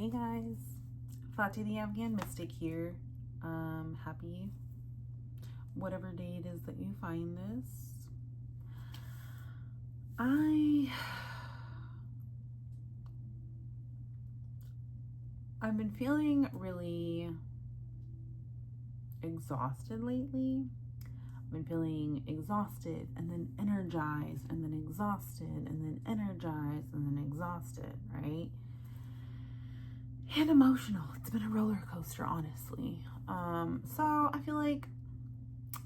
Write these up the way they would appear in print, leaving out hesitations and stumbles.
Hey guys, Fati the Afghan Mystic here. Happy whatever day it is that you find this. I've been feeling really exhausted lately. I've been feeling exhausted and then energized and then exhausted and then energized and then exhausted, right? And emotional. It's been a roller coaster, honestly. So I feel like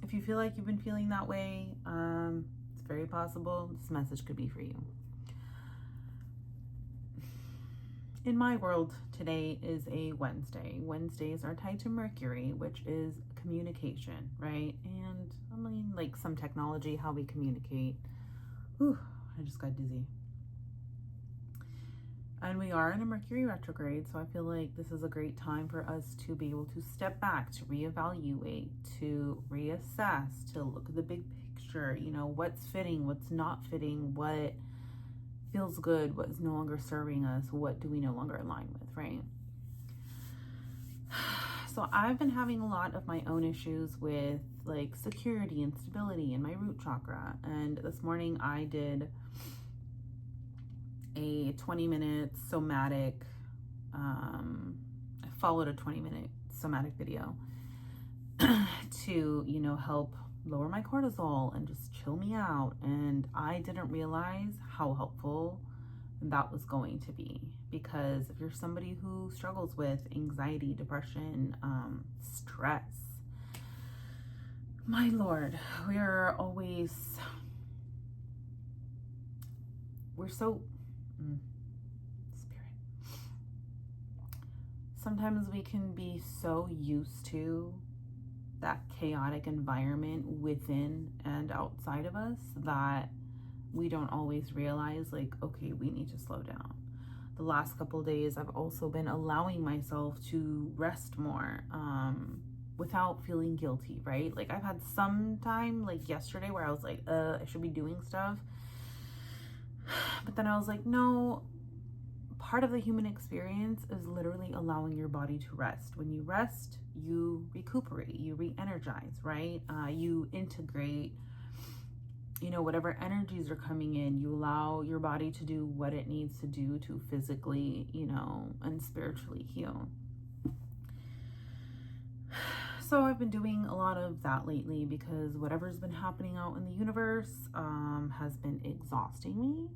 if you feel like you've been feeling that way, it's very possible this message could be for you. In my world, today is a Wednesday. Wednesdays are tied to Mercury, which is communication, right? And I mean, like some technology, how we communicate. Whew, I just got dizzy. And we are in a Mercury retrograde, so I feel like this is a great time for us to be able to step back, to reevaluate, to reassess, to look at the big picture, what's fitting, what's not fitting, what feels good, what is no longer serving us, what do we no longer align with, right? So I've been having a lot of my own issues with like security and stability in my root chakra. And this morning I did a 20-minute somatic, I followed a 20-minute somatic video to, help lower my cortisol and just chill me out. And I didn't realize how helpful that was going to be, because if you're somebody who struggles with anxiety, depression, stress, my Lord, we're so spirit. Sometimes we can be so used to that chaotic environment within and outside of us that we don't always realize, like, okay, we need to slow down. The last couple of days, I've also been allowing myself to rest more without feeling guilty, right? Like, I've had some time, like yesterday, where I was like, I should be doing stuff. But then I was like, no, part of the human experience is literally allowing your body to rest. When you rest, you recuperate, you re-energize, right? You integrate, whatever energies are coming in, you allow your body to do what it needs to do to physically, and spiritually heal. So I've been doing a lot of that lately because whatever's been happening out in the universe has been exhausting me.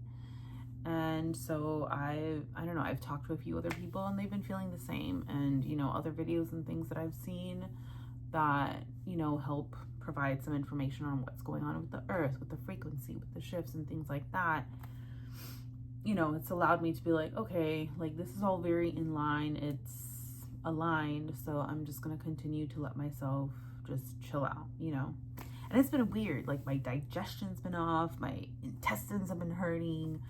And so I've talked to a few other people and they've been feeling the same. And, other videos and things that I've seen that, help provide some information on what's going on with the earth, with the frequency, with the shifts and things like that. It's allowed me to be like, okay, like this is all very in line. It's aligned. So I'm just going to continue to let myself just chill out, And it's been weird. Like my digestion's been off. My intestines have been hurting.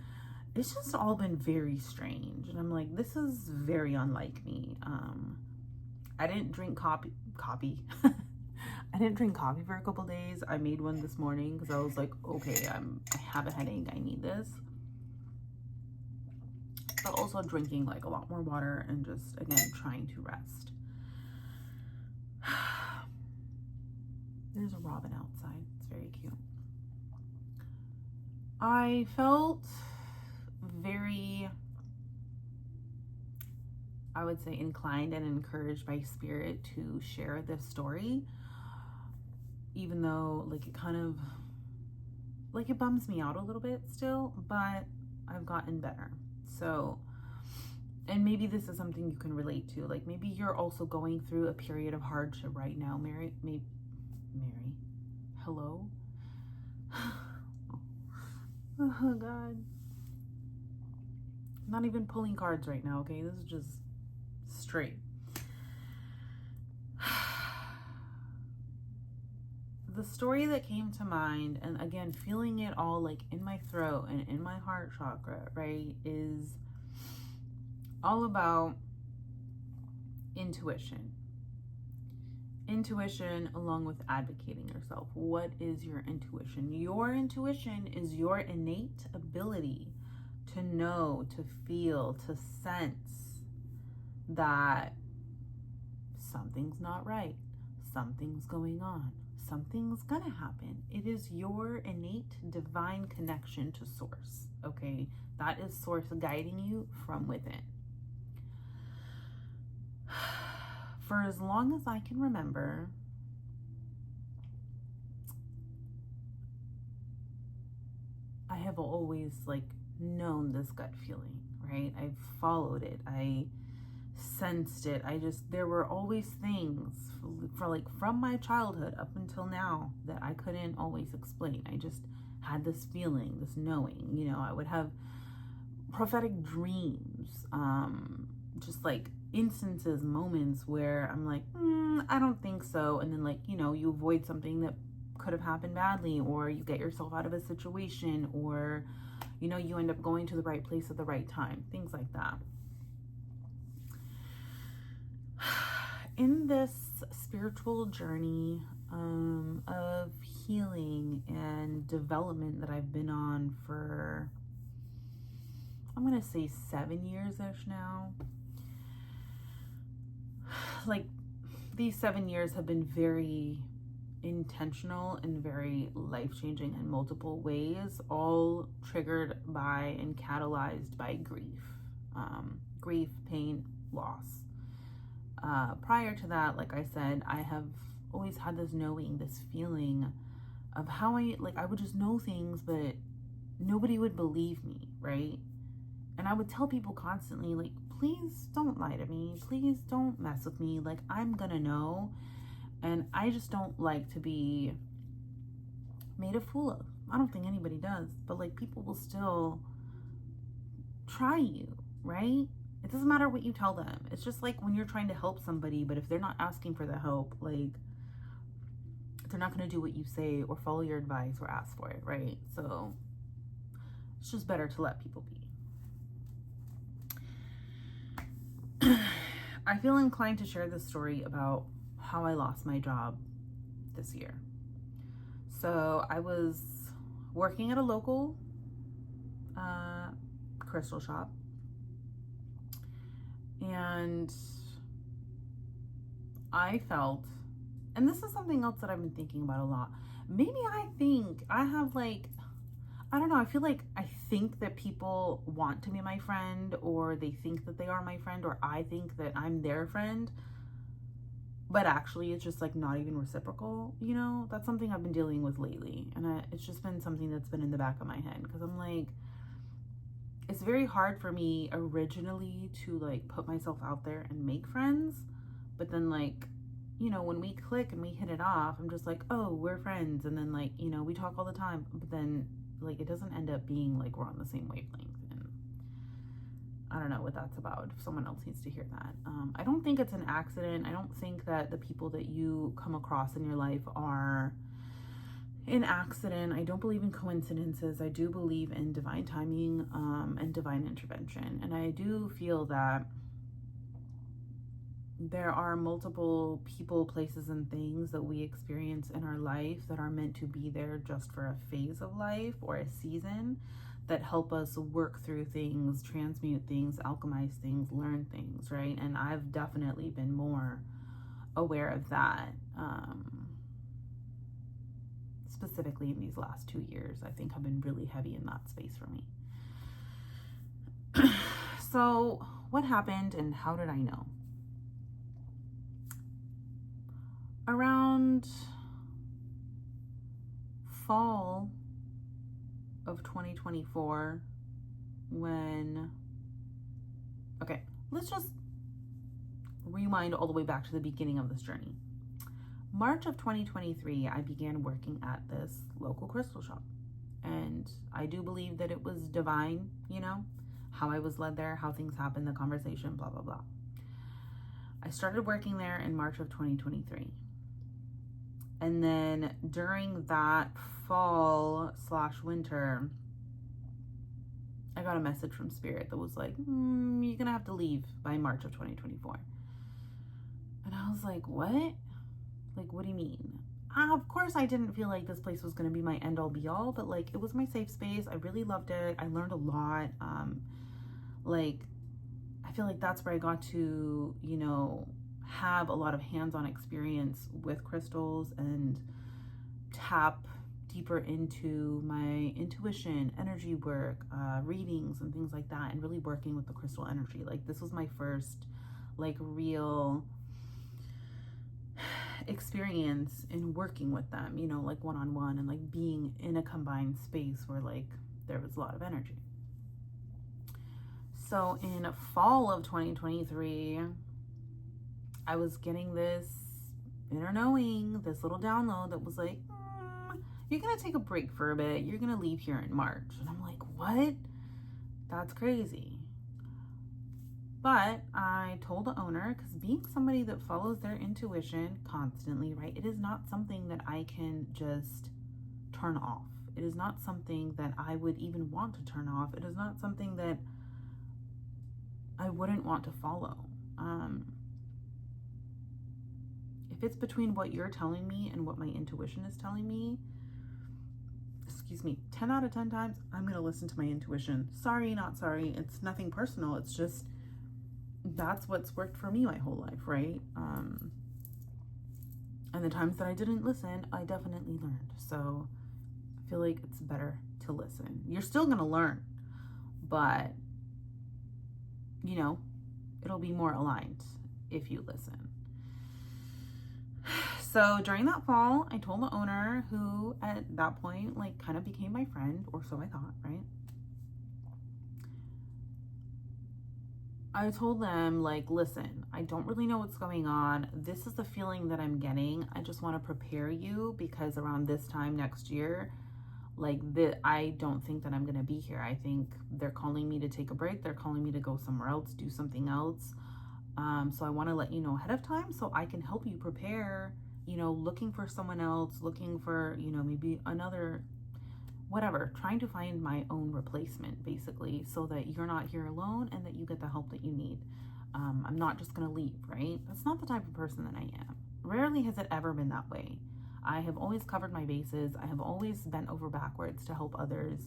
It's just all been very strange. And I'm like, this is very unlike me. I didn't drink coffee. I didn't drink coffee for a couple days. I made one this morning because I was like, okay, I have a headache. I need this. But also drinking like a lot more water and just, again, trying to rest. There's a robin outside. It's very cute. I felt very, I would say, inclined and encouraged by spirit to share this story, even though like it kind of like it bums me out a little bit still, but I've gotten better. So, and maybe this is something you can relate to. Like maybe you're also going through a period of hardship right now. Mary, hello. Oh God. I'm not even pulling cards right now, okay? This is just straight. The story that came to mind, and again, feeling it all like in my throat and in my heart chakra, right, is all about intuition. Intuition along with advocating yourself. What is your intuition? Your intuition is your innate ability to know, to feel, to sense that something's not right, something's going on, something's gonna happen. It is your innate divine connection to source, okay? That is source guiding you from within. For as long as I can remember, I have always known this gut feeling, right? I've followed it. I sensed it. There were always things from my childhood up until now that I couldn't always explain. I just had this feeling, this knowing, I would have prophetic dreams, just instances, moments where I'm like, I don't think so. And then you avoid something that could have happened badly, or you get yourself out of a situation, or, you end up going to the right place at the right time, things like that. In this spiritual journey of healing and development that I've been on for, I'm going to say 7 years-ish now. These 7 years have been very intentional and very life-changing in multiple ways, all triggered by and catalyzed by grief. Grief, pain, loss. Prior to that, like I said, I have always had this knowing, this feeling of how I would just know things, but nobody would believe me, right? And I would tell people constantly, please don't lie to me. Please don't mess with me. I'm gonna know. And I just don't like to be made a fool of. I don't think anybody does. But people will still try you, right? It doesn't matter what you tell them. It's just when you're trying to help somebody, but if they're not asking for the help, they're not going to do what you say or follow your advice or ask for it, right? So it's just better to let people be. I feel inclined to share this story about how I lost my job this year. So I was working at a local crystal shop, and I felt, and this is something else that I've been thinking about a lot. Maybe I think I have I don't know, I think that people want to be my friend, or they think that they are my friend, or I think that I'm their friend, but actually it's just not even reciprocal. That's something I've been dealing with lately, and it's just been something that's been in the back of my head, because I'm it's very hard for me originally to put myself out there and make friends, but then when we click and we hit it off, I'm just oh, we're friends, and then we talk all the time, but then it doesn't end up being we're on the same wavelength. And I don't know what that's about, if someone else needs to hear that. I don't think it's an accident. I don't think that the people that you come across in your life are an accident. I don't believe in coincidences. I do believe in divine timing and divine intervention. And I do feel that there are multiple people, places, and things that we experience in our life that are meant to be there just for a phase of life or a season, that help us work through things, transmute things, alchemize things, learn things, right? And I've definitely been more aware of that, specifically in these last 2 years. I think I've been really heavy in that space for me. So what happened and how did I know? Around fall of 2024, let's just rewind all the way back to the beginning of this journey. March of 2023, I began working at this local crystal shop, and I do believe that it was divine, how I was led there, how things happened, the conversation, blah, blah, blah. I started working there in March of 2023. And then during that fall/winter, I got a message from Spirit that was you're gonna have to leave by March of 2024. And I was like, what? What do you mean? Of course I didn't feel like this place was gonna be my end all be all, but it was my safe space. I really loved it. I learned a lot. I feel like that's where I got to, you know, have a lot of hands-on experience with crystals and tap deeper into my intuition, energy work, readings and things like that, and really working with the crystal energy. Like this was my first like real experience in working with them, you know, like one-on-one, and like being in a combined space where like there was a lot of energy. So in fall of 2023, I was getting this inner knowing, this little download that was like, you're gonna take a break for a bit, you're gonna leave here in March. And I'm like, what? That's crazy. But I told the owner, because being somebody that follows their intuition constantly, right, it is not something that I can just turn off. It is not something that I would even want to turn off. It is not something that I wouldn't want to follow. If it's between what you're telling me and what my intuition is telling me, 10 out of 10 times, I'm going to listen to my intuition. Sorry, not sorry. It's nothing personal. It's just, that's what's worked for me my whole life, right? And the times that I didn't listen, I definitely learned. So I feel like it's better to listen. You're still going to learn, but, you know, it'll be more aligned if you listen. So during that fall, I told the owner, who at that point, like, kind of became my friend, or so I thought, right? I told them, like, listen, I don't really know what's going on. This is the feeling that I'm getting. I just want to prepare you, because around this time next year, like, I don't think that I'm going to be here. I think they're calling me to take a break. They're calling me to go somewhere else, do something else. So I want to let you know ahead of time so I can help you prepare, you know, looking for someone else, looking for, you know, maybe another, whatever, trying to find my own replacement, basically, so that you're not here alone and that you get the help that you need. I'm not just going to leave, right? That's not the type of person that I am. Rarely has it ever been that way. I have always covered my bases. I have always bent over backwards to help others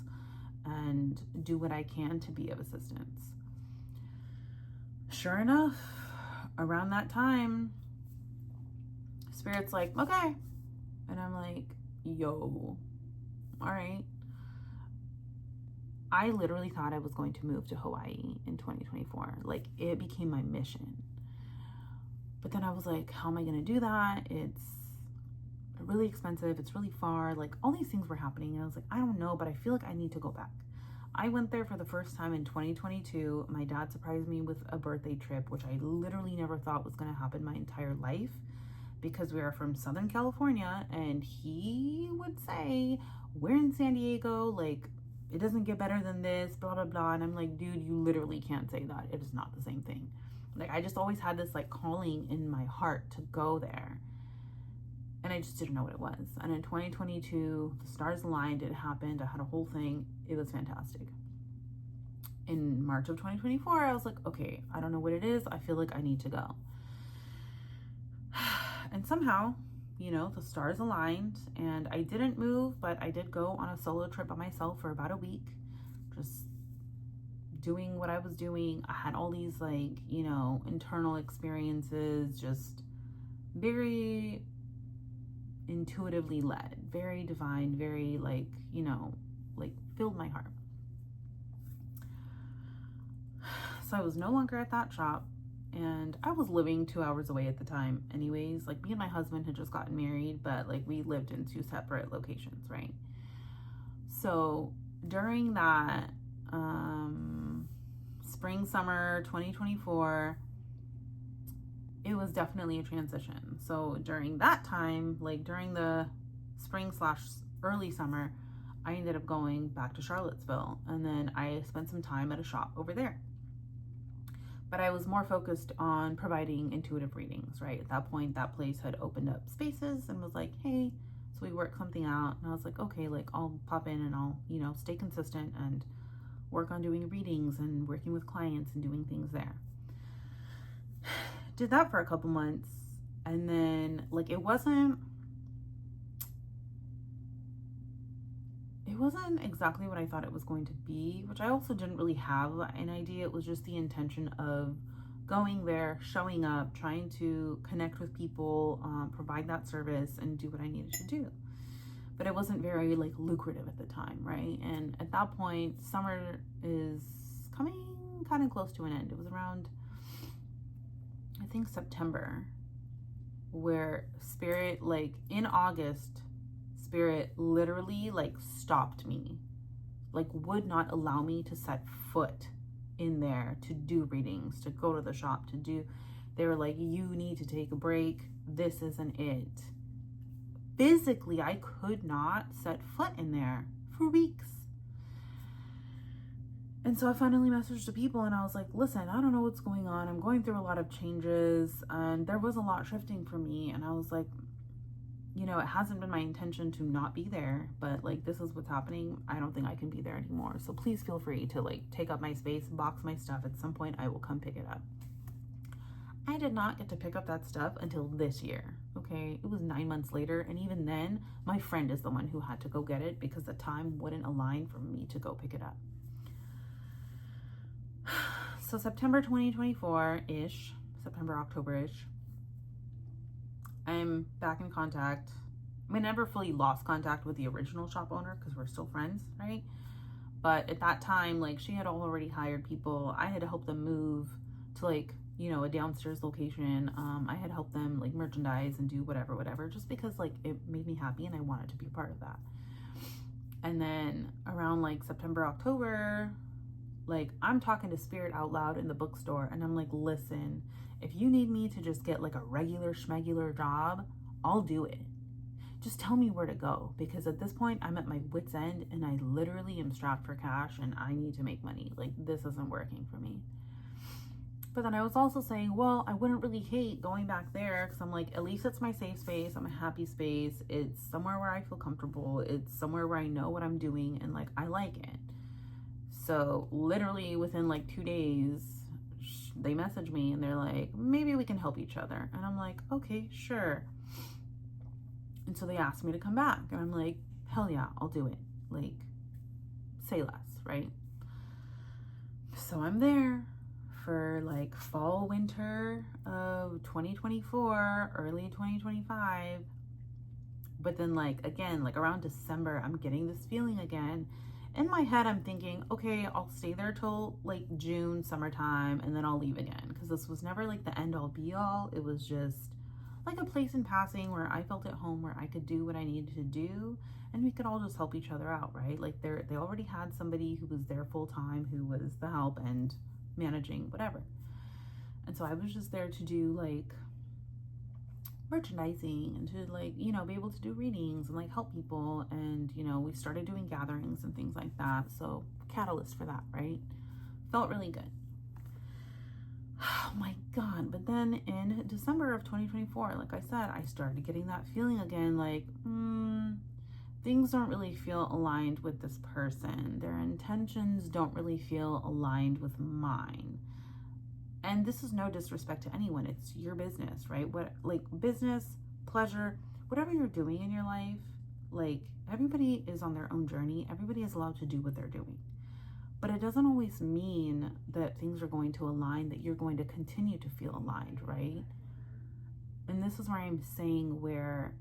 and do what I can to be of assistance. Sure enough, around that time, Spirit's like, okay. And I'm like, yo, all right. I literally thought I was going to move to Hawaii in 2024. Like, it became my mission. But then I was like, how am I going to do that? It's really expensive. It's really far. Like, all these things were happening. And I was like, I don't know, but I feel like I need to go back. I went there for the first time in 2022. My dad surprised me with a birthday trip, which I literally never thought was going to happen my entire life, because we are from Southern California, and he would say, we're in San Diego, like, it doesn't get better than this, blah, blah, blah. And I'm like, dude, you literally can't say that. It is not the same thing. Like, I just always had this, like, calling in my heart to go there. And I just didn't know what it was. And in 2022, the stars aligned, it happened, I had a whole thing. It was fantastic. In March of 2024, I was like, okay, I don't know what it is. I feel like I need to go. And somehow, you know, the stars aligned, and I didn't move, but I did go on a solo trip by myself for about a week, just doing what I was doing. I had all these, like, you know, internal experiences, just very intuitively led, very divine, very, like, you know, like, filled my heart. So I was no longer at that shop, and I was living 2 hours away at the time anyways. Like, me and my husband had just gotten married, but, like, we lived in 2 separate locations, right? So during that spring, summer 2024, it was definitely a transition. So during that time, like during the spring / early summer, I ended up going back to Charlottesville, and then I spent some time at a shop over there. But I was more focused on providing intuitive readings, right? At that point, that place had opened up spaces and was like, hey, so we worked something out. And I was like, okay, like, I'll pop in and I'll, you know, stay consistent and work on doing readings and working with clients and doing things there. Did that for a couple months, and then, like, it wasn't wasn't exactly what I thought it was going to be, which I also didn't really have an idea. It was just the intention of going there, showing up, trying to connect with people, provide that service, and do what I needed to do. But it wasn't very like lucrative at the time, right? And at that point, summer is coming kind of close to an end. It was around, I think, September, where Spirit, like in August, Spirit literally like stopped me, like would not allow me to set foot in there to do readings, to go to the shop, to do. They were like, you need to take a break. This isn't it. Physically, I could not set foot in there for weeks. And so I finally messaged the people and I was like, listen, I don't know what's going on. I'm going through a lot of changes and there was a lot shifting for me. And I was like, you know, it hasn't been my intention to not be there, but like, this is what's happening. I don't think I can be there anymore. So please feel free to like take up my space, box my stuff. At some point I will come pick it up. I did not get to pick up that stuff until this year. Okay. It was 9 months later. And even then my friend is the one who had to go get it because the time wouldn't align for me to go pick it up. So September 2024-ish, September, October-ish, I'm back in contact. I never fully lost contact with the original shop owner because we're still friends, right? But at that time, like she had already hired people. I had to help them move to like, you know, a downstairs location. I had helped them like merchandise and do whatever, just because like it made me happy and I wanted to be a part of that. And then around like September, October, like I'm talking to Spirit out loud in the bookstore and I'm like, listen, if you need me to just get like a regular schmegular job, I'll do it. Just tell me where to go, because at this point I'm at my wit's end and I literally am strapped for cash and I need to make money. Like this isn't working for me. But then I was also saying, well, I wouldn't really hate going back there because I'm like, at least it's my safe space. I'm a happy space. It's somewhere where I feel comfortable. It's somewhere where I know what I'm doing and like I like it. So literally within like 2 days, they message me and they're like, maybe we can help each other. And I'm like, okay, sure. And so they asked me to come back and I'm like, hell yeah, I'll do it. Like, say less, right? So I'm there for like fall, winter of 2024, early 2025. But then like, again, like around December, I'm getting this feeling again. In my head, I'm thinking, okay, I'll stay there till like June, summertime, and then I'll leave again. Because this was never like the end all be all. It was just like a place in passing where I felt at home, where I could do what I needed to do. And we could all just help each other out, right? Like they already had somebody who was there full time, who was the help and managing whatever. And so I was just there to do like merchandising and to like, you know, be able to do readings and like help people. And, you know, we started doing gatherings and things like that. So catalyst for that, right? Felt really good. Oh my God. But then in December of 2024, like I said, I started getting that feeling again, like, things don't really feel aligned with this person. Their intentions don't really feel aligned with mine. And this is no disrespect to anyone. It's your business, right? What, like business, pleasure, whatever you're doing in your life, like everybody is on their own journey. Everybody is allowed to do what they're doing. But it doesn't always mean that things are going to align, that you're going to continue to feel aligned, right? And this is where I'm saying where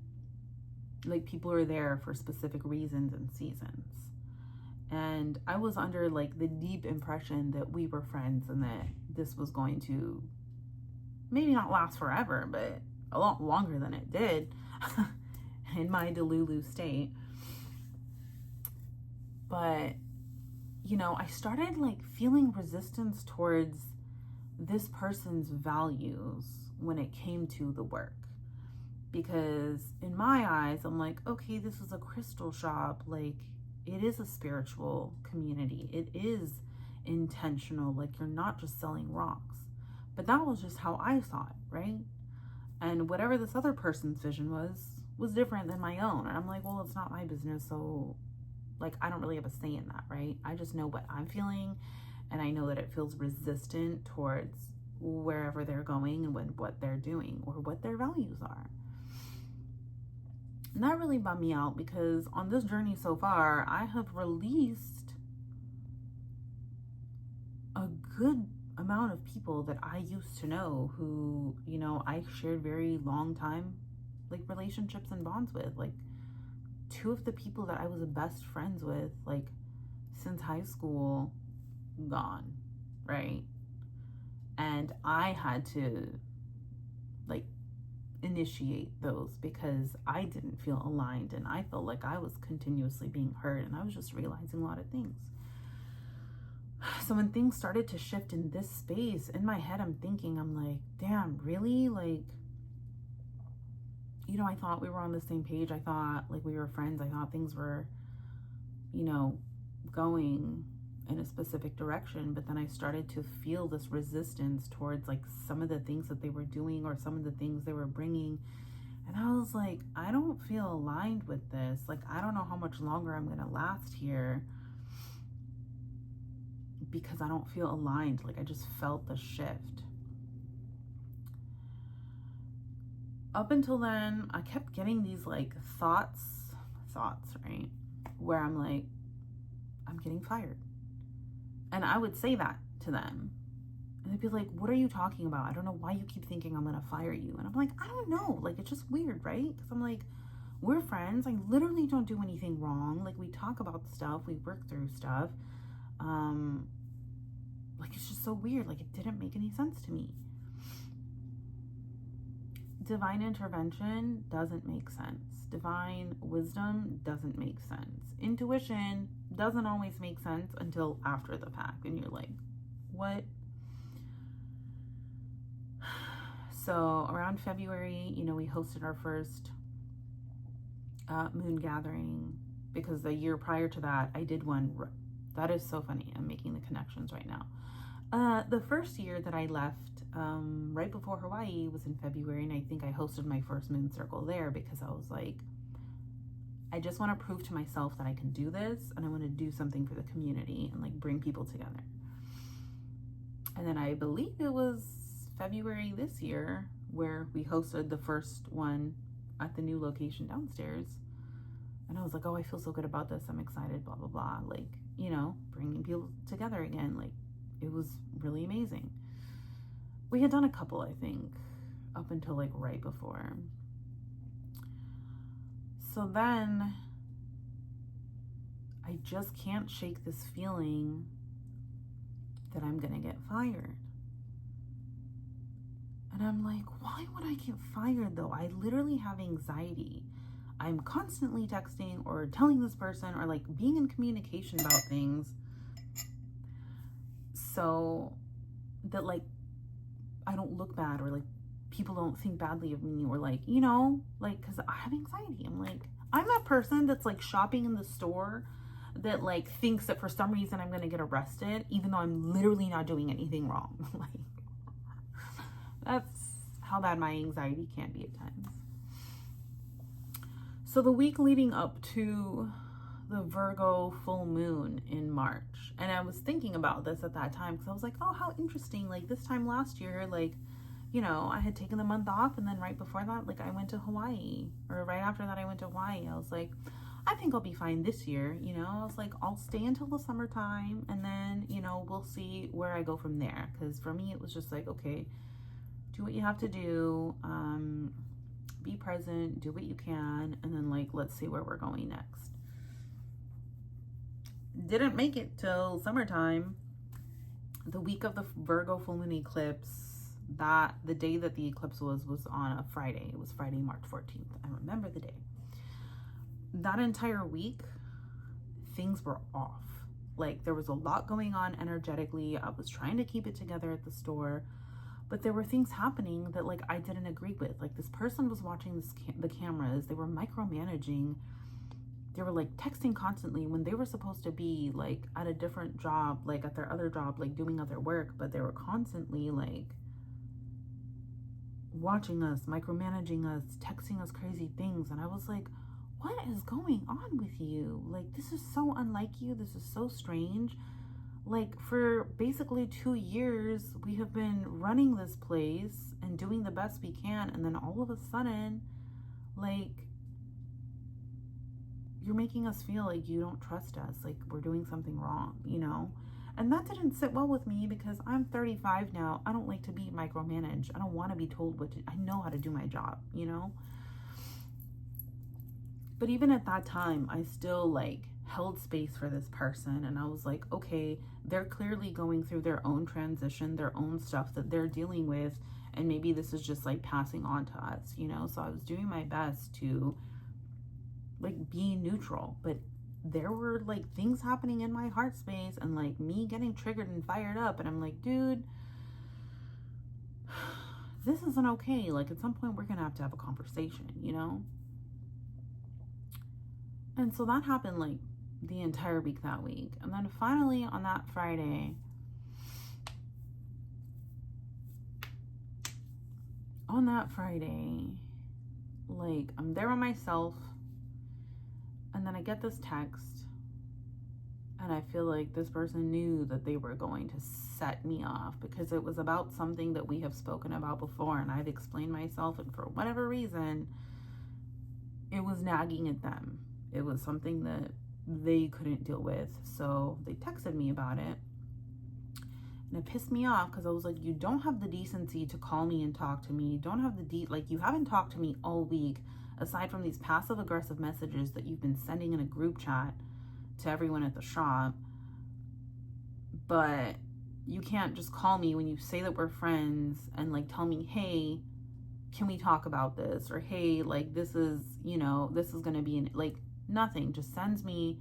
like people are there for specific reasons and seasons. And I was under like the deep impression that we were friends and that this was going to maybe not last forever, but a lot longer than it did in my Delulu state. But, you know, I started like feeling resistance towards this person's values when it came to the work. Because in my eyes, I'm like, okay, this is a crystal shop. Like, it is a spiritual community. It is intentional. Like, you're not just selling rocks. But that was just how I saw it, right? And whatever this other person's vision was different than my own. And I'm like, well, it's not my business. So, like, I don't really have a say in that, right? I just know what I'm feeling. And I know that it feels resistant towards wherever they're going and what they're doing or what their values are. And that really bummed me out because on this journey so far, I have released a good amount of people that I used to know who, you know, I shared very long time like relationships and bonds with. Like two of the people that I was the best friends with, like since high school, gone, right? And I had to like initiate those because I didn't feel aligned and I felt like I was continuously being hurt, and I was just realizing a lot of things. So when things started to shift in this space, in my head, I'm thinking, I'm like, damn, really? Like, you know, I thought we were on the same page. I thought like we were friends. I thought things were, you know, going in a specific direction. But then I started to feel this resistance towards like some of the things that they were doing or some of the things they were bringing. And I was like, I don't feel aligned with this. Like, I don't know how much longer I'm going to last here because I don't feel aligned. Like, I just felt the shift. Up until then, I kept getting these like thoughts, right? Where I'm like, I'm getting fired. And I would say that to them. And they'd be like, what are you talking about? I don't know why you keep thinking I'm going to fire you. And I'm like, I don't know. Like, it's just weird, right? Because I'm like, we're friends. I literally don't do anything wrong. Like, we talk about stuff. We work through stuff. Like, it's just so weird. Like, it didn't make any sense to me. Divine intervention doesn't make sense. Divine wisdom doesn't make sense. Intuition doesn't always make sense until after the fact. And you're like, what? So around February, you know, we hosted our first moon gathering because the year prior to that, I did one. That is so funny. I'm making the connections right now. The first year that I left, right before Hawaii, was in February, and I think I hosted my first moon circle there because I was like, I just want to prove to myself that I can do this, and I want to do something for the community and like bring people together. And then I believe it was February this year where we hosted the first one at the new location downstairs. And I was like, oh, I feel so good about this. I'm excited, blah, blah, blah. Like, you know, bringing people together again. Like, it was really amazing. We had done a couple, I think, up until like right before. So then I just can't shake this feeling that I'm going to get fired. And I'm like, why would I get fired though? I literally have anxiety. I'm constantly texting or telling this person or like being in communication about things so that like I don't look bad or like people don't think badly of me or like, you know, like, because I have anxiety. I'm like, I'm that person that's like shopping in the store that like thinks that for some reason I'm going to get arrested even though I'm literally not doing anything wrong. Like, that's how bad my anxiety can be at times. So the week leading up to the Virgo full moon in March, and I was thinking about this at that time because I was like, oh, how interesting. Like this time last year, like, you know, I had taken the month off, and then right before that, like I went to Hawaii, or right after that I went to Hawaii. I was like, I think I'll be fine this year. You know, I was like, I'll stay until the summertime, and then, you know, we'll see where I go from there. Because for me, it was just like, okay, do what you have to do, be present, do what you can, and then like, let's see where we're going next. Didn't make it till summertime. The week of the Virgo full moon eclipse, that the day that the eclipse was on a Friday. It was Friday, March 14th. I remember the day. That entire week, things were off. Like there was a lot going on energetically. I was trying to keep it together at the store, but there were things happening that like I didn't agree with. Like this person was watching the cameras. They were micromanaging. They were like texting constantly when they were supposed to be like at a different job, like at their other job, like doing other work, but they were constantly like watching us, micromanaging us, texting us crazy things. And I was like, what is going on with you? Like, this is so unlike you. This is so strange. Like for basically 2 years, we have been running this place and doing the best we can. And then all of a sudden, like, you're making us feel like you don't trust us, like we're doing something wrong, you know? And that didn't sit well with me because I'm 35 now. I don't like to be micromanaged. I don't want to be told what to, I know how to do my job, you know? But even at that time, I still like held space for this person. And I was like, okay, they're clearly going through their own transition, their own stuff that they're dealing with. And maybe this is just like passing on to us, you know? So I was doing my best to like be neutral. But there were like things happening in my heart space and like me getting triggered and fired up. And I'm like, dude, this isn't okay. Like at some point we're going to have a conversation, you know? And so that happened like the entire week that week. And then finally on that Friday, like I'm there by myself, and then I get this text, and I feel like this person knew that they were going to set me off because it was about something that we have spoken about before, and I've explained myself, and for whatever reason, it was nagging at them. It was something that they couldn't deal with, so they texted me about it. And it pissed me off because I was like, you don't have the decency to call me and talk to me. You don't have like, you haven't talked to me all week, aside from these passive aggressive messages that you've been sending in a group chat to everyone at the shop. But you can't just call me when you say that we're friends and like tell me, hey, can we talk about this? Or hey, like this is, you know, this is going to be like nothing. Just sends me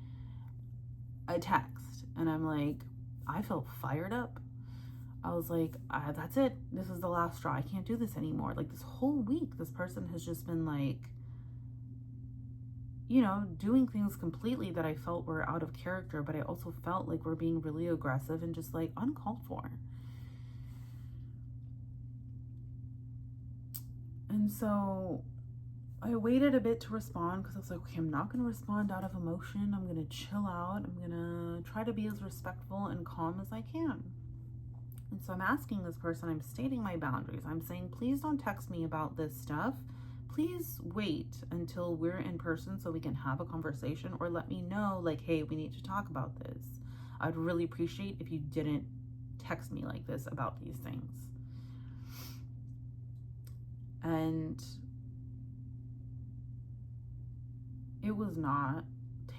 a text. And I'm like, I felt fired up. I was like, that's it. This is the last straw. I can't do this anymore. Like this whole week, this person has just been like, you know, doing things completely that I felt were out of character, but I also felt like we're being really aggressive and just like uncalled for. And so I waited a bit to respond because I was like, okay, I'm not going to respond out of emotion. I'm going to chill out. I'm going to try to be as respectful and calm as I can. And so I'm asking this person, I'm stating my boundaries. I'm saying, please don't text me about this stuff. Please wait until we're in person so we can have a conversation, or let me know like, hey, we need to talk about this. I'd really appreciate if you didn't text me like this about these things. And it was not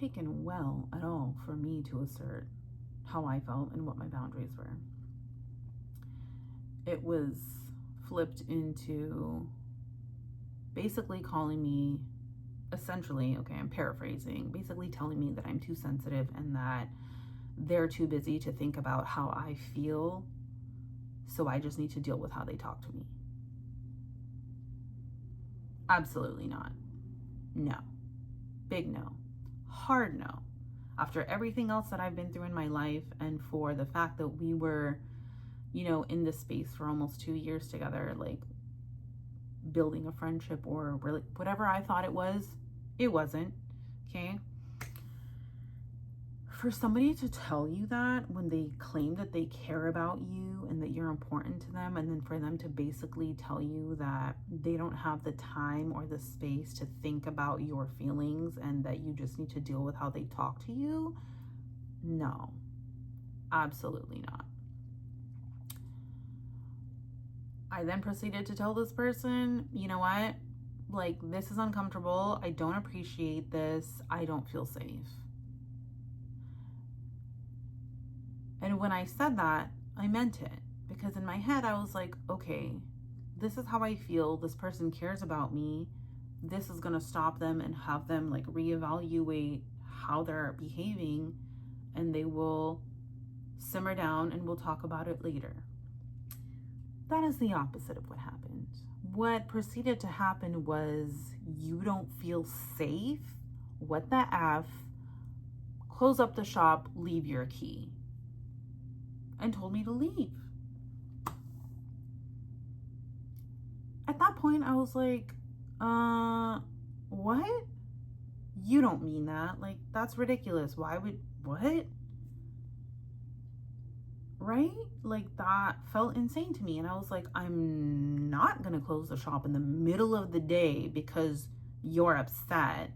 taken well at all for me to assert how I felt and what my boundaries were. It was flipped into basically calling me, essentially, okay, I'm paraphrasing, basically telling me that I'm too sensitive and that they're too busy to think about how I feel, so I just need to deal with how they talk to me. Absolutely not. No. Big no. Hard no. After everything else that I've been through in my life, and for the fact that we were, you know, in this space for almost 2 years together, like building a friendship or really whatever I thought it wasn't. Okay. For somebody to tell you that when they claim that they care about you and that you're important to them, and then for them to basically tell you that they don't have the time or the space to think about your feelings and that you just need to deal with how they talk to you, no, absolutely not. I then proceeded to tell this person, you know what? Like, this is uncomfortable. I don't appreciate this. I don't feel safe. And when I said that, I meant it. Because in my head, I was like, okay, this is how I feel. This person cares about me. This is going to stop them and have them like reevaluate how they're behaving. And they will simmer down and we'll talk about it later. That is the opposite of what happened. What proceeded to happen was, you don't feel safe? What the F? Close up the shop, leave your key. And told me to leave. At that point, I was like, what? You don't mean that. Like, that's ridiculous. Why would, what? Right? Like, that felt insane to me. And I was like, I'm not going to close the shop in the middle of the day because you're upset.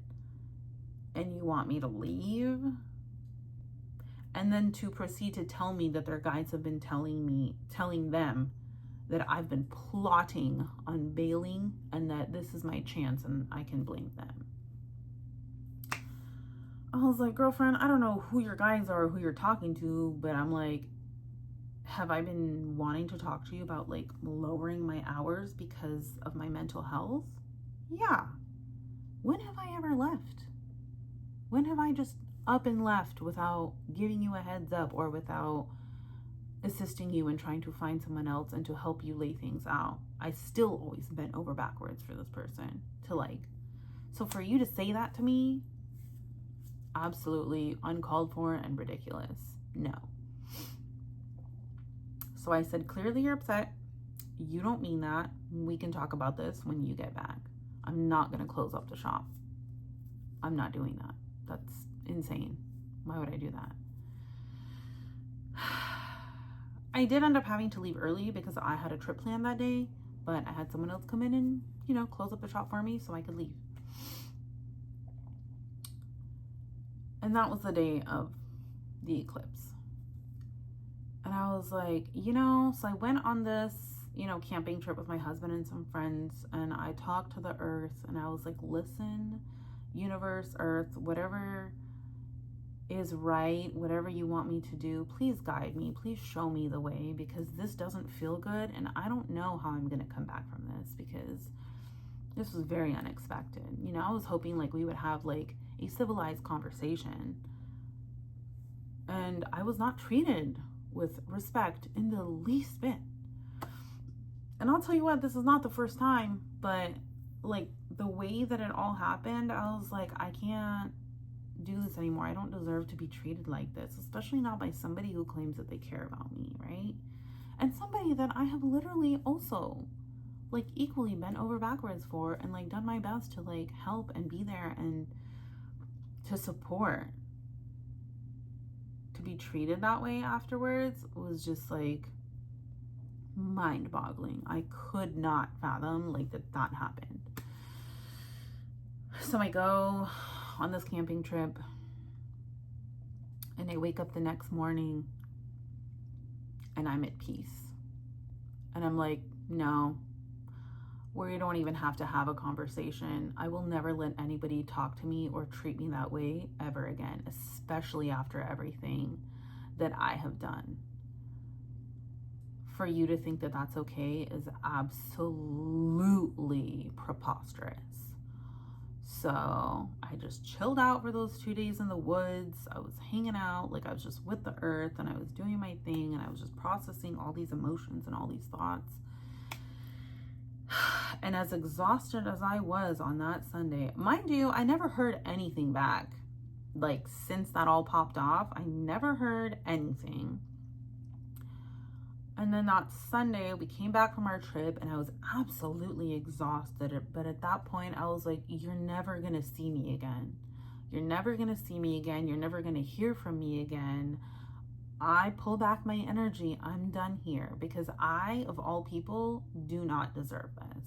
and you want me to leave? And then to proceed to tell me that their guides have been telling them that I've been plotting on bailing and that this is my chance and I can blame them. I was like, girlfriend, I don't know who your guides are or who you're talking to, but I'm like, have I been wanting to talk to you about like lowering my hours because of my mental health? Yeah. When have I ever left? When have I just up and left without giving you a heads up or without assisting you in trying to find someone else and to help you lay things out? I still always bent over backwards for this person to like. So for you to say that to me, absolutely uncalled for and ridiculous. No. So I said, clearly you're upset. You don't mean that. We can talk about this when you get back. I'm not going to close up the shop. I'm not doing that. That's insane. Why would I do that? I did end up having to leave early because I had a trip planned that day, but I had someone else come in and, close up the shop for me so I could leave. And that was the day of the eclipse. And I was like, so I went on this, camping trip with my husband and some friends, and I talked to the earth, and I was like, listen, universe, earth, whatever is right, whatever you want me to do, please guide me, please show me the way, because this doesn't feel good, and I don't know how I'm going to come back from this, because this was very unexpected. I was hoping like we would have like a civilized conversation, and I was not treated with respect in the least bit. And I'll tell you what, this is not the first time, but like the way that it all happened, I was like, I can't do this anymore. I don't deserve to be treated like this, especially not by somebody who claims that they care about me, right? And somebody that I have literally also like equally bent over backwards for and like done my best to like help and be there and to support. To be treated that way afterwards was just like mind-boggling. I could not fathom like that happened. So I go on this camping trip and I wake up the next morning and I'm at peace. And I'm like, no, we don't even have to have a conversation. I will never let anybody talk to me or treat me that way ever again, especially after everything that I have done. For you to think that that's okay is absolutely preposterous. So I just chilled out for those 2 days in the woods. I was hanging out, like I was just with the earth, and I was doing my thing, and I was just processing all these emotions and all these thoughts. And as exhausted as I was on that Sunday, mind you, I never heard anything back. Like since that all popped off, I never heard anything. And then that Sunday, we came back from our trip and I was absolutely exhausted. But at that point, I was like, you're never going to see me again. You're never going to see me again. You're never going to hear from me again. I pull back my energy. I'm done here because I, of all people, do not deserve this.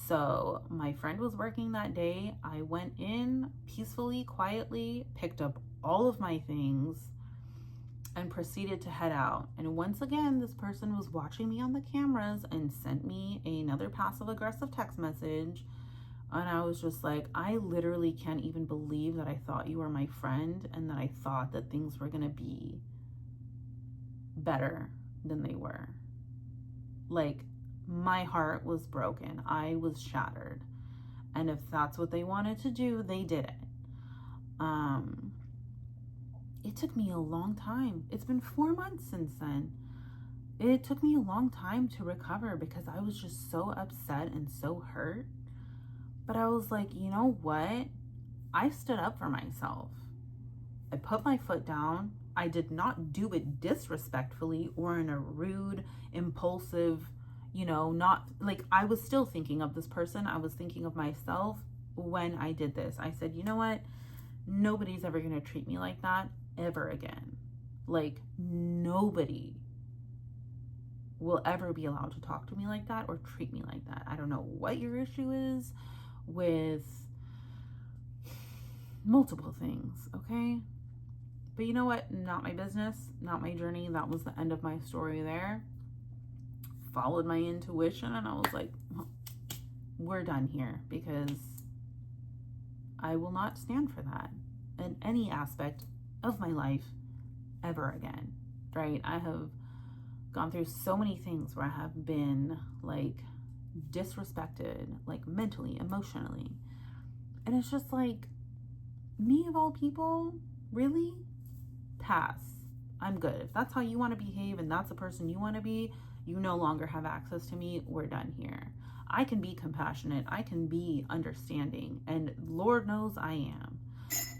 So my friend was working that day. I went in peacefully, quietly, picked up all of my things, and proceeded to head out. And once again, this person was watching me on the cameras and sent me another passive-aggressive text message. And I was just like, I literally can't even believe that I thought you were my friend and that I thought that things were going to be better than they were. Like, my heart was broken. I was shattered. And if that's what they wanted to do, they did it. It took me a long time. It's been 4 months since then. It took me a long time to recover because I was just so upset and so hurt. But I was like, you know what? I stood up for myself. I put my foot down. I did not do it disrespectfully or in a rude, impulsive, not like I was still thinking of this person. I was thinking of myself when I did this. I said, you know what? Nobody's ever going to treat me like that ever again. Like nobody will ever be allowed to talk to me like that or treat me like that. I don't know what your issue is with multiple things, okay? But you know what? Not my business, not my journey. That was the end of my story there. Followed my intuition and I was like, we're done here, because I will not stand for that in any aspect of my life ever again, right? I have gone through so many things where I have been like disrespected, like mentally, emotionally. And it's just like, me of all people, really? Pass. I'm good. If that's how you want to behave and that's the person you want to be, you no longer have access to me. We're done here. I can be compassionate. I can be understanding. And Lord knows I am.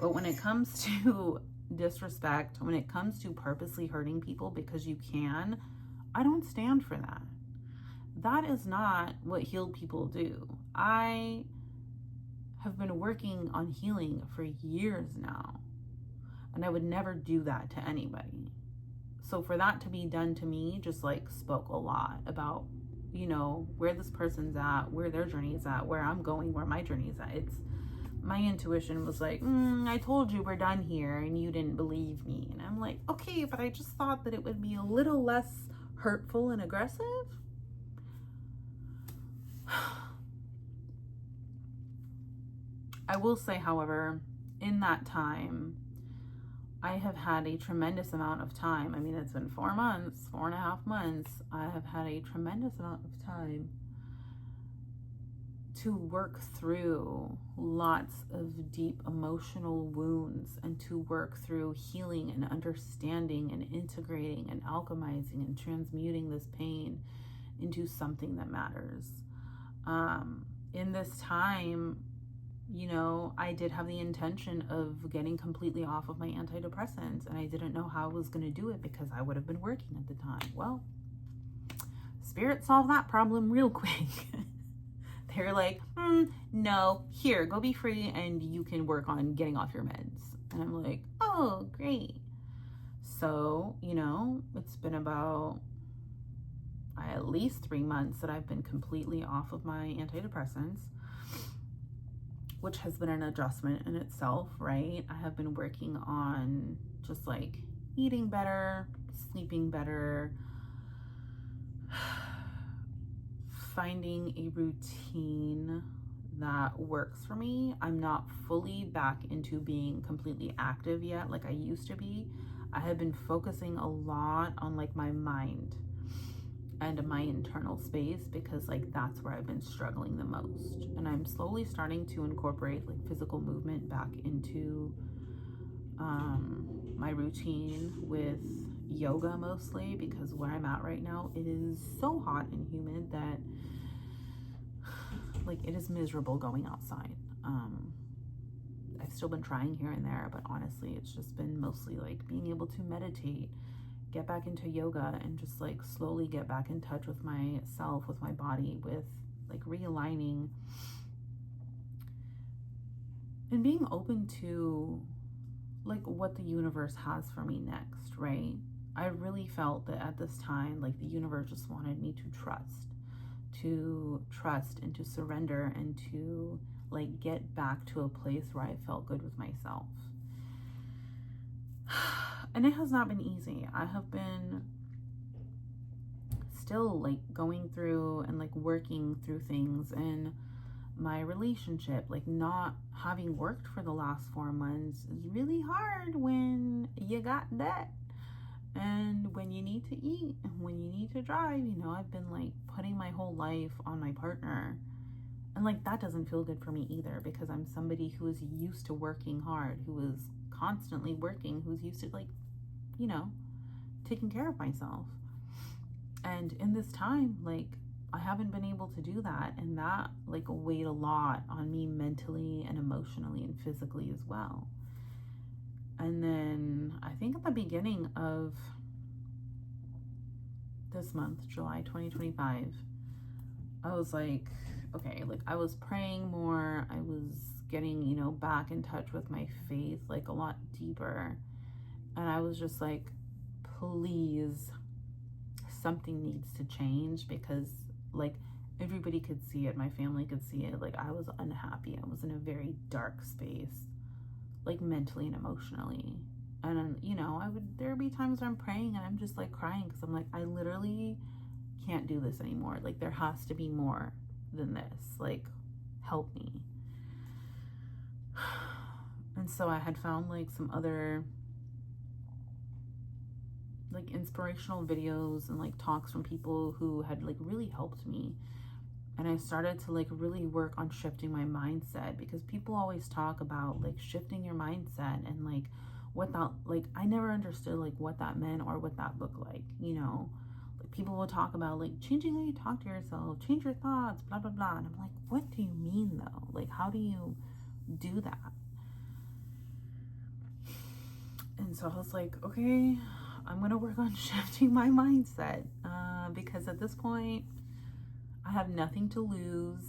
But when it comes to disrespect, when it comes to purposely hurting people because you can, I don't stand for that. That is not what healed people do. I have been working on healing for years now, and I would never do that to anybody. So for that to be done to me just like spoke a lot about, you know, where this person's at, where their journey is at, where I'm going, where my journey is at. It's, my intuition was like, I told you we're done here and you didn't believe me. And I'm like, okay, but I just thought that it would be a little less hurtful and aggressive. I will say, however, in that time, I have had a tremendous amount of time. I mean, it's been 4 months, 4.5 months. I have had a tremendous amount of time to work through lots of deep emotional wounds and to work through healing and understanding and integrating and alchemizing and transmuting this pain into something that matters. In this time, you know, I did have the intention of getting completely off of my antidepressants, and I didn't know how I was going to do it because I would have been working at the time. Well, Spirit solved that problem real quick. They're like, no, here, go be free and you can work on getting off your meds. And I'm like, oh, great. So, you know, it's been about at least 3 months that I've been completely off of my antidepressants, which has been an adjustment in itself, right? I have been working on just like eating better, sleeping better, finding a routine that works for me. I'm not fully back into being completely active yet like I used to be. I have been focusing a lot on like my mind and my internal space because like that's where I've been struggling the most. And I'm slowly starting to incorporate like physical movement back into my routine with yoga mostly, because where I'm at right now, it is so hot and humid that like it is miserable going outside. I've still been trying here and there, but honestly, it's just been mostly like being able to meditate, get back into yoga, and just like slowly get back in touch with myself, with my body, with like realigning and being open to like what the universe has for me next, right? I really felt that at this time, like the universe just wanted me to trust and to surrender and to like get back to a place where I felt good with myself. And it has not been easy. I have been still like going through and like working through things in my relationship. Like not having worked for the last 4 months is really hard when you got debt and when you need to eat and when you need to drive. You know, I've been like putting my whole life on my partner, and like that doesn't feel good for me either, because I'm somebody who is used to working hard, who is constantly working, who's used to like, you know, taking care of myself. And in this time, like I haven't been able to do that, and that like weighed a lot on me mentally and emotionally and physically as well. And then I think at the beginning of this month, July 2025, I was like, okay, like I was praying more. I was getting, you know, back in touch with my faith like a lot deeper. And I was just like, please, something needs to change, because like everybody could see it. My family could see it. Like I was unhappy. I was in a very dark space. like mentally and emotionally. And, you know, there would be times where I'm praying and I'm just like crying because I'm like, I literally can't do this anymore. Like, there has to be more than this. Like, help me. And so I had found like some other like inspirational videos and like talks from people who had like really helped me. And I started to like really work on shifting my mindset, because people always talk about like shifting your mindset and like what that, like, I never understood like what that meant or what that looked like, you know. Like, people will talk about like changing how you talk to yourself, change your thoughts, blah blah blah, and I'm like, what do you mean though? Like, how do you do that? And so I was like, okay, I'm gonna work on shifting my mindset, because at this point I have nothing to lose.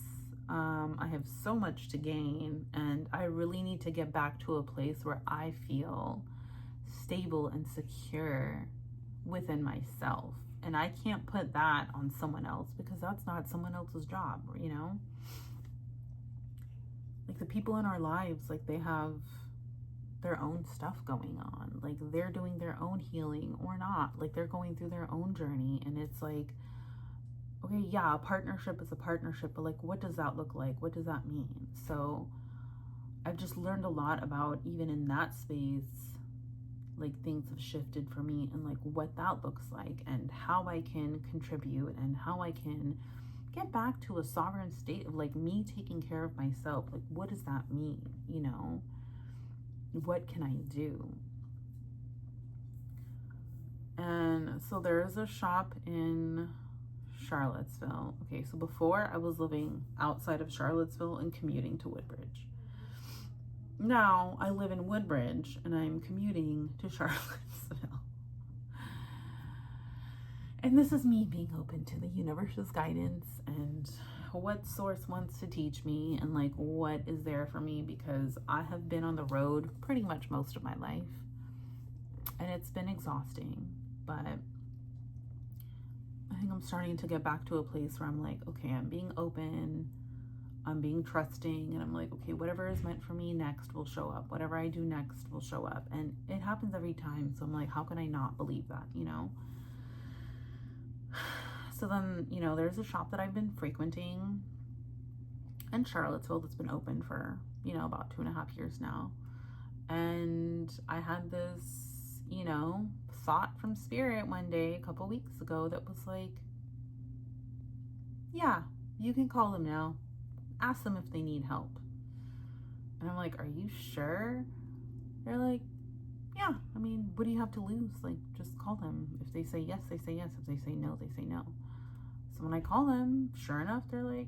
I have so much to gain, and I really need to get back to a place where I feel stable and secure within myself. And I can't put that on someone else, because that's not someone else's job, you know? Like, the people in our lives, like, they have their own stuff going on. Like, they're doing their own healing or not. Like, they're going through their own journey, and it's like, okay, yeah, a partnership is a partnership, but like, what does that look like? What does that mean? So I've just learned a lot about, even in that space, like, things have shifted for me, and like what that looks like, and how I can contribute, and how I can get back to a sovereign state of like me taking care of myself. Like, what does that mean? You know, what can I do? And so there is a shop in Charlottesville. Okay, so before I was living outside of Charlottesville and commuting to Woodbridge. Now I live in Woodbridge and I'm commuting to Charlottesville. And this is me being open to the universe's guidance and what source wants to teach me, and like what is there for me, because I have been on the road pretty much most of my life and it's been exhausting. But I think I'm starting to get back to a place where I'm like, okay, I'm being open, I'm being trusting, and I'm like, okay, whatever is meant for me next will show up. Whatever I do next will show up. And it happens every time. So I'm like, how can I not believe that, you know? So then, you know, there's a shop that I've been frequenting in Charlottesville that's been open for, you know, about 2.5 years now. And I had this, you know, thought from spirit one day a couple weeks ago that was like, yeah, you can call them now. Ask them if they need help. And I'm like, are you sure? They're like, yeah, I mean, what do you have to lose? Like, just call them. If they say yes, they say yes. If they say no, they say no. So when I call them, sure enough, they're like,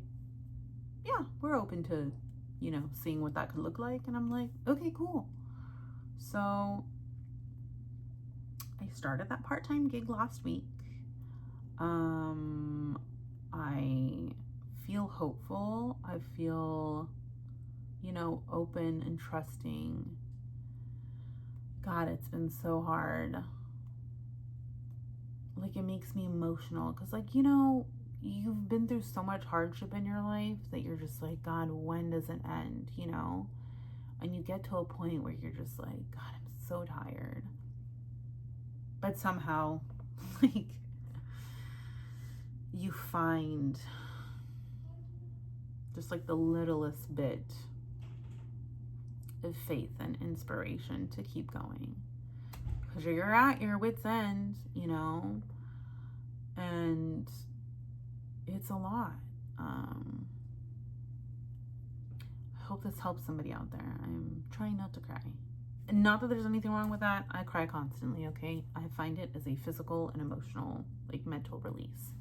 yeah, we're open to, you know, seeing what that could look like. And I'm like, okay, cool. So I started that part-time gig last week. I feel hopeful. I feel, you know, open and trusting. God, it's been so hard. Like, it makes me emotional because, like, you know, you've been through so much hardship in your life that you're just like, God, when does it end, you know? And you get to a point where you're just like, God, I'm so tired. But somehow, like, you find just like the littlest bit of faith and inspiration to keep going, because you're at your wit's end, you know, and it's a lot. I hope this helps somebody out there. I'm trying not to cry. And not that there's anything wrong with that. I cry constantly, okay? I find it as a physical and emotional, like, mental release.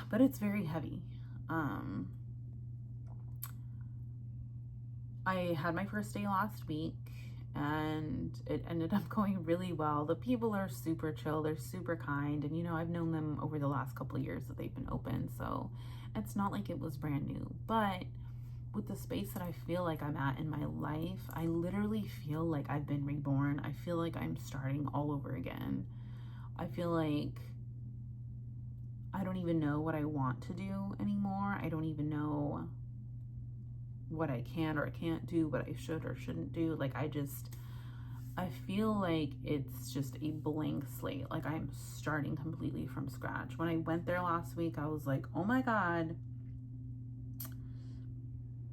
But it's very heavy. I had my first day last week and it ended up going really well. The people are super chill, they're super kind, and you know, I've known them over the last couple of years that they've been open, so it's not like it was brand new. But with the space that I feel like I'm at in my life, I literally feel like I've been reborn. I feel like I'm starting all over again. I feel like I don't even know what I want to do anymore. I don't even know what I can or can't do, what I should or shouldn't do. Like, I feel like it's just a blank slate. Like, I'm starting completely from scratch. When I went there last week, I was like, oh my God,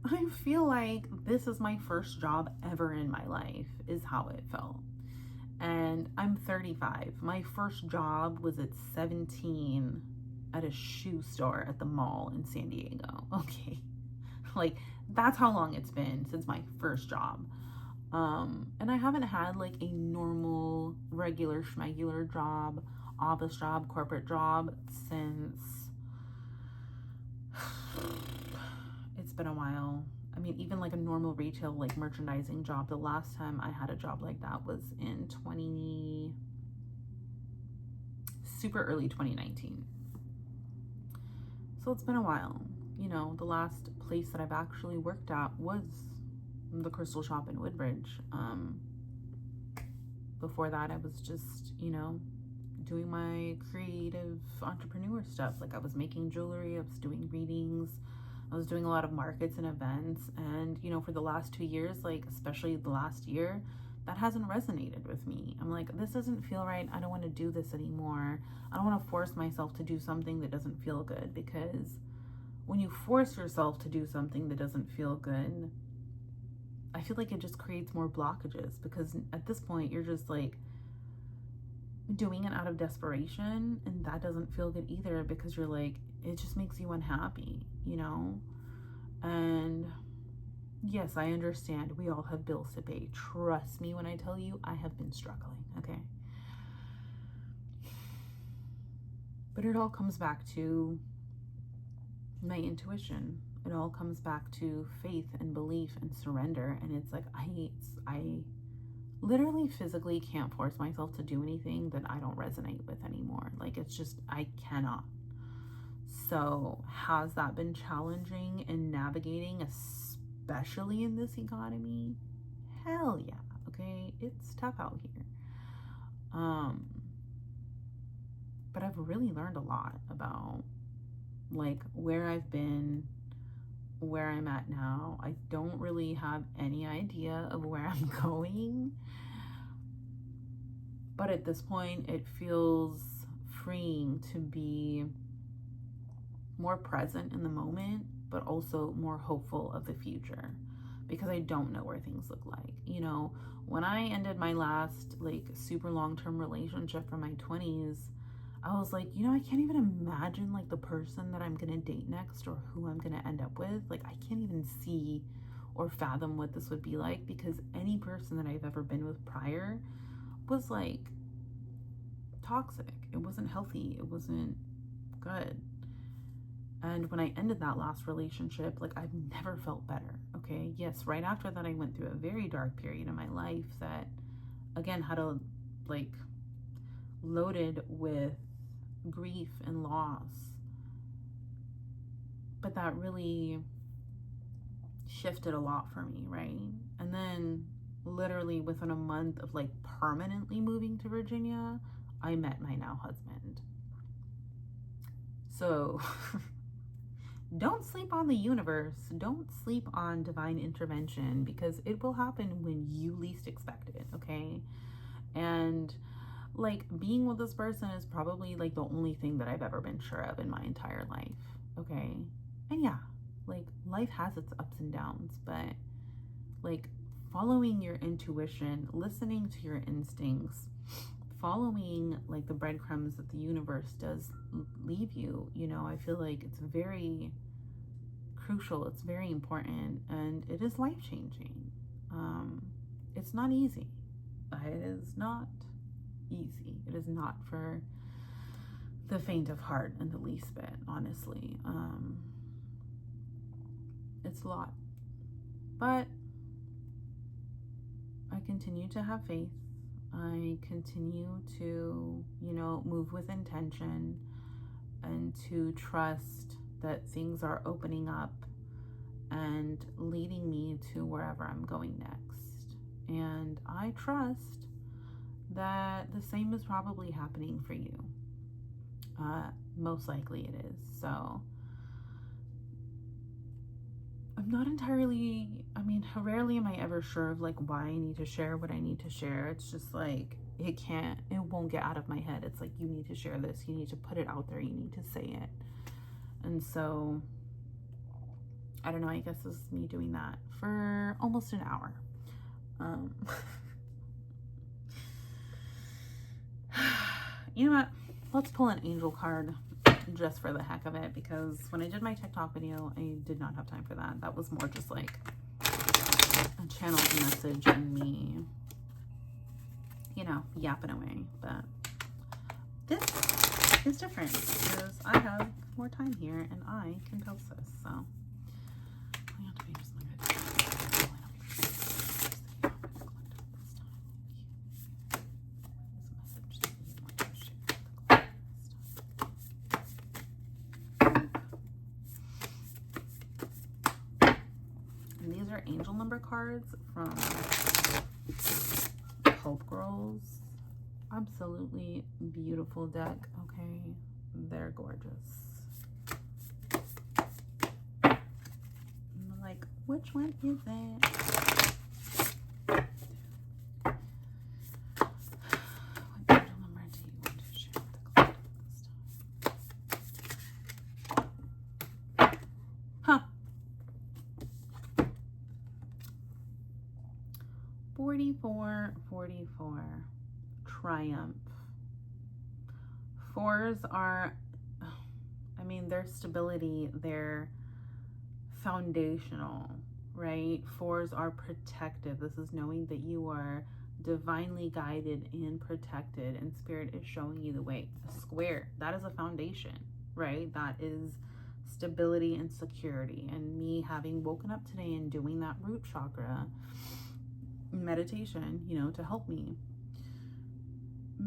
I feel like this is my first job ever in my life, is how it felt. And I'm 35. My first job was at 17 at a shoe store at the mall in San Diego. Okay. Like, that's how long it's been since my first job. And I haven't had like a normal, regular, schmegular job, office job, corporate job since it's been a while. I mean, even like a normal retail, like merchandising job, the last time I had a job like that was in super early 2019. So it's been a while. You know, the last place that I've actually worked at was the Crystal Shop in Woodbridge. Before that, I was just, you know, doing my creative entrepreneur stuff. Like, I was making jewelry, I was doing readings, I was doing a lot of markets and events. And, you know, for the last 2 years, like, especially the last year, that hasn't resonated with me. I'm like, this doesn't feel right. I don't want to do this anymore. I don't want to force myself to do something that doesn't feel good, because when you force yourself to do something that doesn't feel good, I feel like it just creates more blockages, because at this point you're just like doing it out of desperation, and that doesn't feel good either, because you're like, it just makes you unhappy, you know? And yes, I understand we all have bills to pay. Trust me when I tell you, I have been struggling, okay? But it all comes back to my intuition. It all comes back to faith and belief and surrender. And it's like, I literally physically can't force myself to do anything that I don't resonate with anymore. Like, it's just, I cannot. So has that been challenging in navigating, especially in this economy? Hell yeah. Okay. It's tough out here. But I've really learned a lot about like where I've been, where I'm at now. I don't really have any idea of where I'm going, but at this point it feels freeing to be more present in the moment, but also more hopeful of the future, because I don't know where things look like. You know, when I ended my last like super long-term relationship from my 20s, I was like, you know, I can't even imagine like the person that I'm gonna date next, or who I'm gonna end up with. Like, I can't even see or fathom what this would be like, because any person that I've ever been with prior was like toxic. It wasn't healthy. It wasn't good. And when I ended that last relationship, like, I've never felt better. Okay. Yes. Right after that, I went through a very dark period in my life that, again, had a like loaded with grief and loss, but that really shifted a lot for me, right? And then literally within a month of like permanently moving to Virginia, I met my now husband. So don't sleep on the universe. Don't sleep on divine intervention, because it will happen when you least expect it, okay? And like, being with this person is probably like the only thing that I've ever been sure of in my entire life, okay? And yeah, like, life has its ups and downs, but like, following your intuition, listening to your instincts, following like the breadcrumbs that the universe does leave you, you know, I feel like it's very crucial, it's very important, and it is life-changing. It's not easy. It is not easy. It is not for the faint of heart in the least bit, honestly. It's a lot. But I continue to have faith. I continue to, you know, move with intention, and to trust that things are opening up and leading me to wherever I'm going next. And I trust that the same is probably happening for you. Most likely it is. So I'm not entirely, I mean, rarely am I ever sure of like why I need to share what I need to share. It's just like, it won't get out of my head. It's like, you need to share this. You need to put it out there. You need to say it. And so, I don't know, I guess this is me doing that for almost an hour. You know what? Let's pull an angel card just for the heck of it, because when I did my TikTok video, I did not have time for that. That was more just like a channel message and me, you know, yapping away. But this is different because I have more time here and I can post this. So I have to be just and these are angel number cards from Hope Girls. Absolutely beautiful deck. Okay, they're gorgeous. I'm like, which one is it? What angel number do you want to share with the collective this time? Huh. 44. Triumph. Fours are, I mean, their stability, they're foundational, right? Fours are protective. This is knowing that you are divinely guided and protected, and spirit is showing you the way. A square, that is a foundation, right? That is stability and security. And me having woken up today and doing that root chakra meditation, you know, to help me,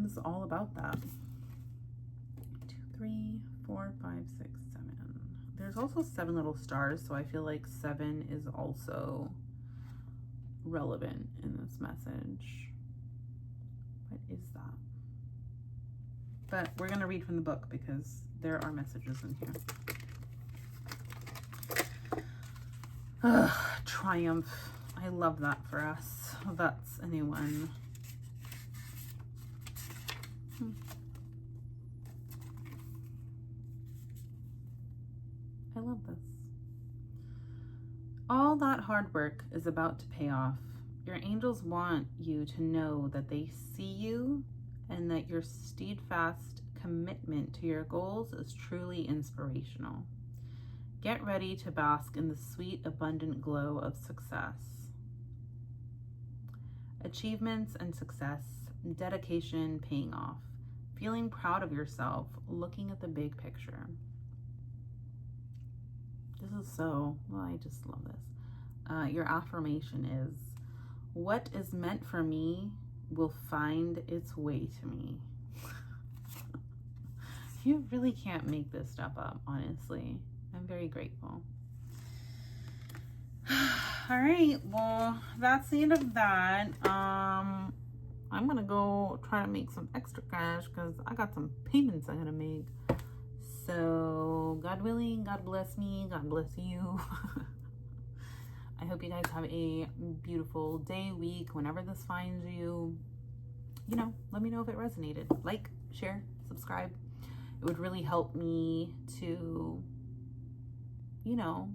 it's all about that. 2, 3, 4, 5, 6, 7. There's also 7 little stars, so I feel like 7 is also relevant in this message. What is that? But we're going to read from the book because there are messages in here. Triumph. I love that for us. That's a new one. I love this. All that hard work is about to pay off. Your angels want you to know that they see you and that your steadfast commitment to your goals is truly inspirational. Get ready to bask in the sweet, abundant glow of success. Achievements and success, dedication paying off, feeling proud of yourself, looking at the big picture. This is so, well, I just love this. Your affirmation is, what is meant for me will find its way to me. You really can't make this stuff up, honestly. I'm very grateful. All right, well, that's the end of that. I'm gonna go try to make some extra cash because I got some payments I'm gonna make. So God willing, God bless me, God bless you. I hope you guys have a beautiful day, week, whenever this finds you. You know, let me know if it resonated. Like, share, subscribe. It would really help me to, you know,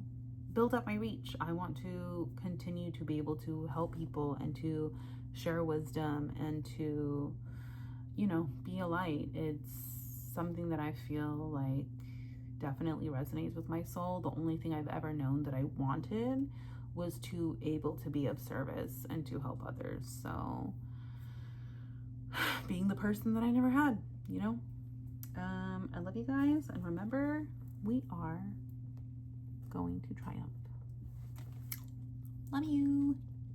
build up my reach. I want to continue to be able to help people and to share wisdom and to, you know, be a light. It's something that I feel like definitely resonates with my soul. The only thing I've ever known that I wanted was to able to be of service and to help others. So being the person that I never had, you know. I love you guys, and remember, we are going to triumph. Love you.